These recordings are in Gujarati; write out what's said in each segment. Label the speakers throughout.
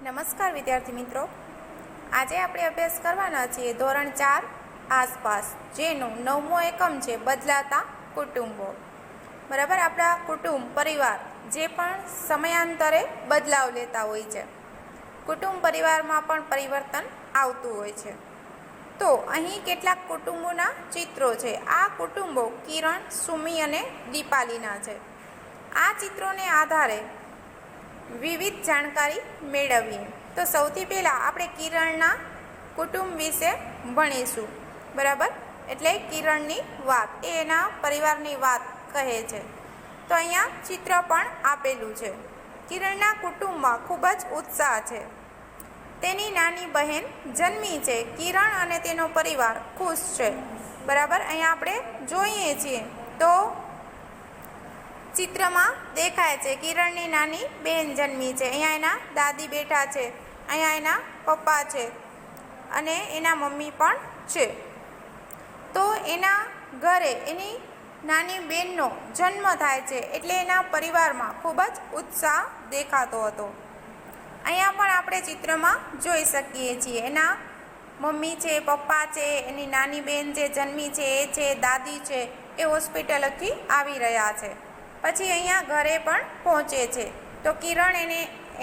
Speaker 1: નમસ્કાર વિદ્યાર્થી મિત્રો, આજે આપણે અભ્યાસ કરવાના છીએ ધોરણ 4 આસપાસ, જેનો 9મો એકમ છે બદલાતા કુટુંબો. બરાબર, આપણા કુટુંબ પરિવાર જે પણ સમયાંતરે બદલાવ લેતા હોય છે, કુટુંબ પરિવારમાં પણ પરિવર્તન આવતું હોય છે. તો અહીં કેટલાક કુટુંબોના ચિત્રો છે. આ કુટુંબો કિરણ, સુમી અને દીપાલીના છે. આ ચિત્રોને આધારે વિવિધ જાણકારી મેળવીએ. તો સૌથી પહેલાં આપણે કિરણના કુટુંબ વિશે ભણીશું. બરાબર, એટલે કિરણની વાત, એના પરિવારની વાત કહે છે. તો અહીંયા ચિત્ર પણ આપેલું છે. કિરણના કુટુંબમાં ખૂબ જ ઉત્સાહ છે. તેની નાની બહેન જન્મી છે. કિરણ અને તેનો પરિવાર ખુશ છે. બરાબર, અહીંયા આપણે જોઈએ છીએ તો ચિત્રમાં દેખાય છે કિરણની નાની બહેન જન્મી છે. અહીંયા એના દાદી બેઠા છે, અહીંયા એના પપ્પા છે અને એના મમ્મી પણ છે. તો એના ઘરે એની નાની બહેનનો જન્મ થાય છે, એટલે એના પરિવારમાં ખૂબ જ ઉત્સાહ દેખાતો હતો. અહીંયા પણ આપણે ચિત્રમાં જોઈ શકીએ છીએ એના મમ્મી છે, પપ્પા છે, એની નાની બહેન જે જન્મી છે એ છે, દાદી છે, એ હોસ્પિટલથી આવી રહ્યા છે. પછી અહીંયા ઘરે પણ પહોંચે છે. તો કિરણ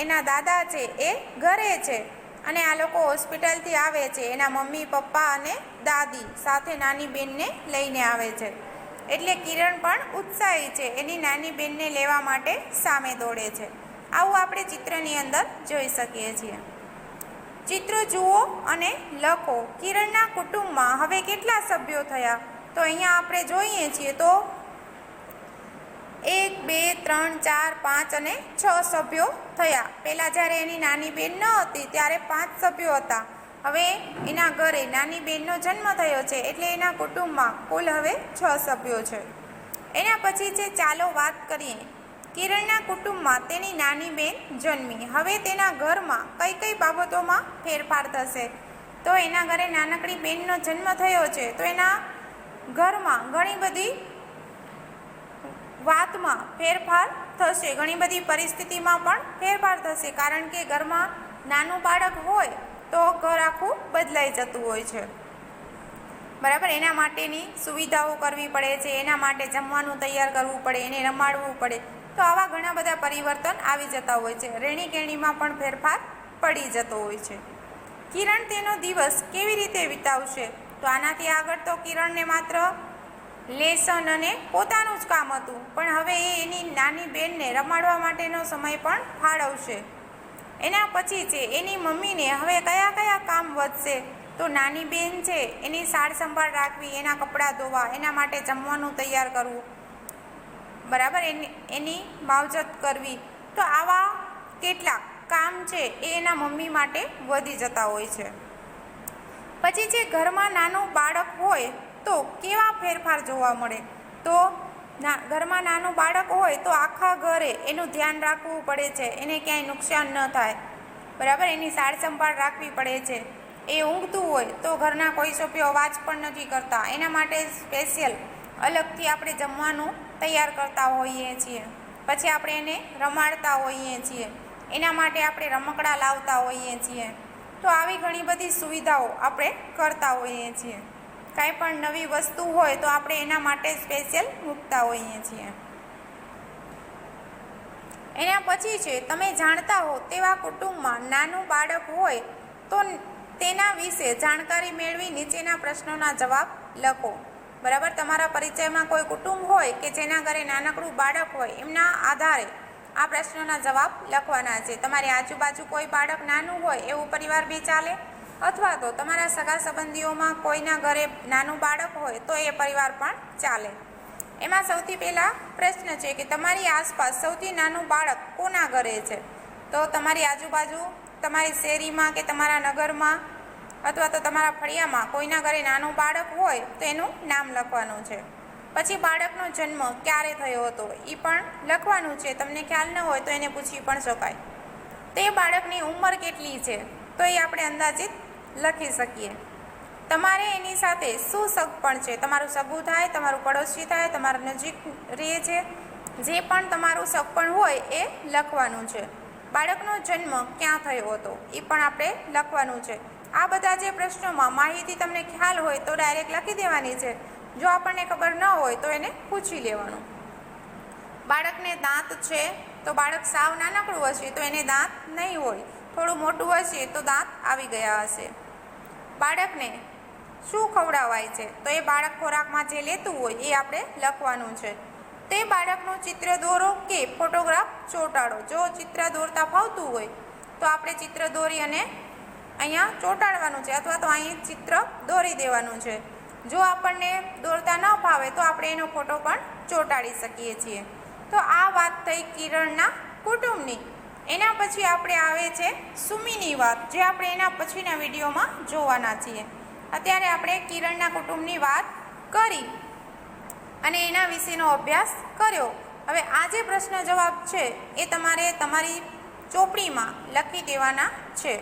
Speaker 1: એના દાદા છે એ ઘરે છે અને આ લોકો હોસ્પિટલથી આવે છે. એના મમ્મી, પપ્પા અને દાદી સાથે નાની બહેનને લઈને આવે છે. એટલે કિરણ પણ ઉત્સાહી છે, એની નાની બહેનને લેવા માટે સામે દોડે છે. આવું આપણે ચિત્રની અંદર જોઈ શકીએ છીએ. ચિત્ર જુઓ અને લખો. કિરણના કુટુંબમાં હવે કેટલા સભ્યો થયા? તો અહીંયા આપણે જોઈએ છીએ તો 1, 2, 3, 4, 5 અને 6 સભ્યો થયા. પહેલાં જ્યારે એની નાની બહેન ન હતી ત્યારે 5 સભ્યો હતા. હવે એના ઘરે નાની બહેનનો જન્મ થયો છે, એટલે એના કુટુંબમાં કુલ હવે 6 સભ્યો છે. એના પછી છે ચાલો વાત કરીએ. કિરણના કુટુંબમાં તેની નાની બહેન જન્મી. હવે તેના ઘરમાં કઈ કઈ બાબતોમાં ફેરફાર થશે? તો એના ઘરે નાનકડી બહેનનો જન્મ થયો છે, તો એના ઘરમાં ઘણી બધી વાતમાં ફેરફાર થશે, ઘણી બધી પરિસ્થિતિમાં પણ ફેરફાર થશે. કારણ કે ઘરમાં નાનું બાળક હોય તો ઘર આખું બદલાઈ જતું હોય છે. બરાબર, એના માટેની સુવિધાઓ કરવી પડે છે, એના માટે જમવાનું તૈયાર કરવું પડે, એને રમાડવું પડે. તો આવા ઘણા બધા પરિવર્તન આવી જતા હોય છે. રહેણી કહેણીમાં પણ ફેરફાર પડી જતો હોય છે. કિરણ તેનો દિવસ કેવી રીતે વિતાવશે? તો આનાથી આગળ તો કિરણને માત્ર લેસન અને પોતાનું જ કામ હતું, પણ હવે એ એની નાની બહેનને રમાડવા માટેનો સમય પણ ફાળવશે. એના પછી છે એની મમ્મીને હવે કયા કયા કામ વધશે? તો નાની બહેન છે એની સાર સંભાળ રાખવી, એના કપડાં ધોવા, એના માટે જમવાનું તૈયાર કરવું, બરાબર, એની માવજત કરવી. તો આવા કેટલાક કામ છે એ એના મમ્મી માટે વધી જતા હોય છે. પછી જે ઘરમાં નાનું બાળક હોય તો કેવા ફેરફાર જોવા મળે? તો ઘરમાં નાનું બાળક હોય તો આખા ઘરે એનું ધ્યાન રાખવું પડે છે, એને ક્યાંય નુકસાન ન થાય. બરાબર, એની સાર સંભાળ રાખવી પડે છે. એ ઊંઘતું હોય તો ઘરના કોઈ સભ્યો અવાજ પણ નથી કરતા, એના માટે સ્પેશિયલ અલગથી આપણે જમવાનું તૈયાર કરતા હોઈએ છીએ. પછી આપણે એને રમાડતા હોઈએ છીએ, એના માટે આપણે રમકડાં લાવતા હોઈએ છીએ. તો આવી ઘણી બધી સુવિધાઓ આપણે કરતા હોઈએ છીએ. કાંઈ પણ નવી વસ્તુ હોય તો આપણે એના માટે સ્પેશિયલ મૂકતા હોઈએ છીએ. એના પછી છે તમે જાણતા હો તેવા કુટુંબમાં નાનું બાળક હોય તો તેના વિશે જાણકારી મેળવી નીચેના પ્રશ્નોના જવાબ લખો. બરાબર, તમારા પરિચયમાં કોઈ કુટુંબ હોય કે જેના ઘરે નાનકડું બાળક હોય, એમના આધારે આ પ્રશ્નોના જવાબ લખવાના છે. તમારી આજુબાજુ કોઈ બાળક નાનું હોય એવું પરિવાર બી ચાલે, અથવા તો તમારા સગા સંબંધીઓમાં કોઈના ઘરે નાનું બાળક હોય તો એ પરિવાર પણ ચાલે. એમાં સૌથી પહેલાં પ્રશ્ન છે કે તમારી આસપાસ સૌથી નાનું બાળક કોના ઘરે છે? તો તમારી આજુબાજુ, તમારી શેરીમાં કે તમારા નગરમાં અથવા તો તમારા ફળિયામાં કોઈના ઘરે નાનું બાળક હોય તો એનું નામ લખવાનું છે. પછી બાળકનો જન્મ ક્યારે થયો હતો એ પણ લખવાનું છે. તમને ખ્યાલ ન હોય તો એને પૂછી પણ શકાય. તે બાળકની ઉંમર કેટલી છે? તો એ આપણે અંદાજિત લખી શકીએ. તમારે એની સાથે શું સગપણ છે? તમારું સગું થાય, તમારું પડોશી થાય, તમારા નજીક રહે છે, જે પણ તમારું સગપણ હોય એ લખવાનું છે. બાળકનો જન્મ ક્યાં થયો હતો એ પણ આપણે લખવાનું છે. આ બધા જે પ્રશ્નોમાં માહિતી તમને ખ્યાલ હોય તો ડાયરેક્ટ લખી દેવાની છે. જો આપણને ખબર ન હોય તો એને પૂછી લેવાનું. બાળકને દાંત છે તો બાળક સાવ નાનકડું હશે તો એને દાંત નહીં હોય, થોડું મોટું હશે તો દાંત આવી ગયા હશે. બાળકને શું ખવડાવાય છે તો એ બાળક ખોરાકમાં જે લેતું હોય એ આપણે લખવાનું છે. તે બાળકનું ચિત્ર દોરો કે ફોટોગ્રાફ ચોંટાડો. જો ચિત્ર દોરતા ફાવતું હોય તો આપણે ચિત્ર દોરી અને અહીંયા ચોંટાડવાનું છે અથવા તો અહીં ચિત્ર દોરી દેવાનું છે. જો આપણને દોરતા ન ફાવે તો આપણે એનો ફોટો પણ ચોંટાડી શકીએ છીએ. તો આ વાત થઈ કિરણના કુટુંબની. એના પછી આપણે આવે છે સુમીની વાત, જે આપણે એના પછીના વિડીયોમાં જોવાના છીએ. અત્યારે આપણે કિરણના કુટુંબની વાત કરી અને એના વિશેનો અભ્યાસ કર્યો. હવે આ જે પ્રશ્ન જવાબ છે એ તમારે તમારી ચોપડીમાં લખી દેવાના છે.